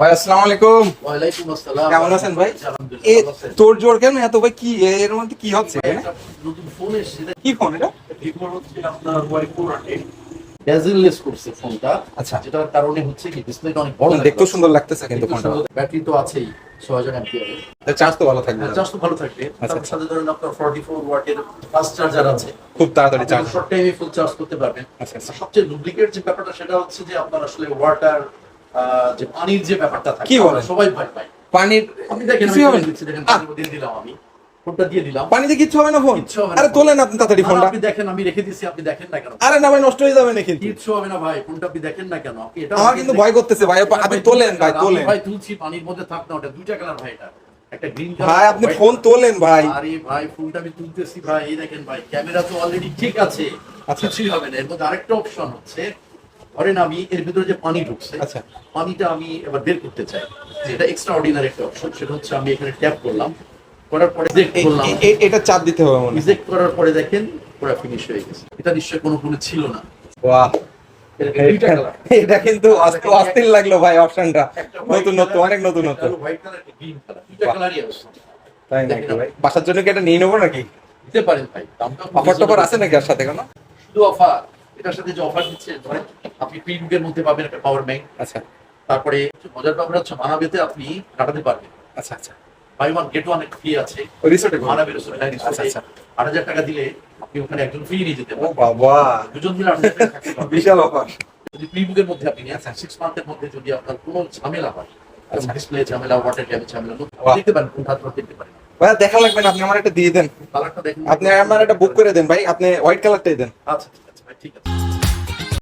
ভাই আসসালামু আলাইকুম। ওয়ালাইকুম আসসালাম। কেমন আছেন ভাই? আলহামদুলিল্লাহ, এ ভালো আছেন? তোর জোর কেন এত ভাই? কি এর মধ্যে কি হচ্ছে? ভাই, একটা নতুন ফোন এসেছে। কি ফোন এটা? ভিভোর হচ্ছে আপনার Y400 বেজেললেস করছে ফোনটা। আচ্ছা। যেটার কারণে হচ্ছে কি ডিসপ্লেটা অনেক বড় লাগে। দেখতেও সুন্দর লাগতেছে কিন্তু ফোনটা। ব্যাটারি তো আছেই 6000 অ্যাম্পিয়ারের। চার্জ তো ভালো থাকবে। চার্জ তো ভালো থাকবে। আচ্ছা, তার সাথে ধরেন আপনার 44 ওয়াটের ফাস্ট চার্জার আছে। খুব তাড়াতাড়ি চার্জ। শর্ট টাইমে ফুল চার্জ করতে পারবেন। আচ্ছা, আচ্ছা। আর সবচেয়ে ডুপ্লিকেট যে ব্যাপারটা সেটা হচ্ছে যে আপনার আসলে ওয়াটার যে পানির যে ব্যাপারটা থাকে কি বলেন? সবাই ভয় পায়। পানির আপনি দেখেন কিছুই হবে না? দেখেন পানির দিয়ে দিলাম আমি। ফোনটা দিয়ে দিলাম। পানিতে কিচ্ছু হবে না ফোন? কিচ্ছু হবে না। আরে তোলেন আপনি তাড়াতাড়ি ফোনটা। আপনি দেখেন আমি রেখে দিছি, আপনি দেখেন না কেন? আরে না ভাই, নষ্ট হয়ে যাবে না কিন্তু। কিচ্ছু হবে না ভাই, ফোনটা আপনি দেখেন না কেন? আপনি এটা আমার কিন্তু ভয় করতেছে ভাই, আপনি তোলেন ভাই, তোলেন। ভাই তুলছি, পানির মধ্যে থাক না, ওটা দুইটা কালার ভাই, এটা একটা গ্রিন কালার। ভাই আপনি ফোন তোলেন ভাই। আরে ভাই ফোনটা আমি তুলতেছি ভাই, এই দেখেন ভাই, ক্যামেরা তো অলরেডি ঠিক আছে, আচ্ছা। কিছুই হবে না। এর মধ্যে আরেকটা অপশন হচ্ছে, ধরেন আমি এর ভিতরে যে পানি ঢুকছে, আচ্ছা। পানিটা আমি এবার বের করতে চাই, যেটা এক্সট্রা অর্ডিনারি একটা অপশন। সেটা হচ্ছে আমি এখানে ট্যাপ করলাম, করার পরে রিজেক্ট করলাম। এটা চাপ দিতে হবে মনে হয়। রিজেক্ট করার পরে দেখেন পুরো ফিনিশ হয়ে গেছে। এটা নিশ্চয়ই কোনো ফোনে ছিল না। বাহ, দুইটা কালার, এটা কিন্তু অস্থির লাগলো ভাই অপশনটা। নতুন নতুন, অনেক নতুন নতুন। হোয়াইট কালার, একটা গ্রিন কালার, দুইটা কালারই আছে। তাই নাকি ভাই? বাসার জন্য কি এটা নিয়ে নেবো নাকি? দিতে পারেন ভাই, দামটা অফার টফার আছে নাকি আর সাথে কোনো? শুধু অফার, এটার সাথে যে অফার দিচ্ছে, ধরেন আপনি প্রিমিয়ামের মধ্যে পাবেন একটা পাওয়ার ব্যাংক। আচ্ছা তারপরে মজার ব্যাপার হচ্ছে মানাবেতে আপনি কাটাতে পারবেন। আচ্ছা আচ্ছা। বাই ওয়ান গেট ওয়ান একটা ফ্রি আছে ওই রিসোর্টে মানাবে রিসোর্টে। আচ্ছা আচ্ছা। 8000 টাকা দিলে আপনি ওখানে একজন ফ্রি নিয়ে যেতে ও পারেন। বাবা, দুজন মিলে 8000 টাকা থাকতে পারবেন। বিশাল অফার। যদি প্রিমিয়ামের মধ্যে আপনি নেন, 6 মান্থের মধ্যে যদি আপনার কোনো ঝামেলা হয়, ডিসপ্লে ঝামেলা, ওয়াটার ক্যাবিনেট ঝামেলা, বাহ। দেখতে পারেন কোন হাত দেখতে পারেন। ভাই দেখা লাগবে না, আপনি আমার একটা দিয়ে দেন। কালারটা দেখুন। আপনি আমার একটা বুক করে দেন ভাই, আপনি হোয়াইট কালারটাই দেন। আচ্ছা ঠিক আছে ভাই, ঠিক আছে।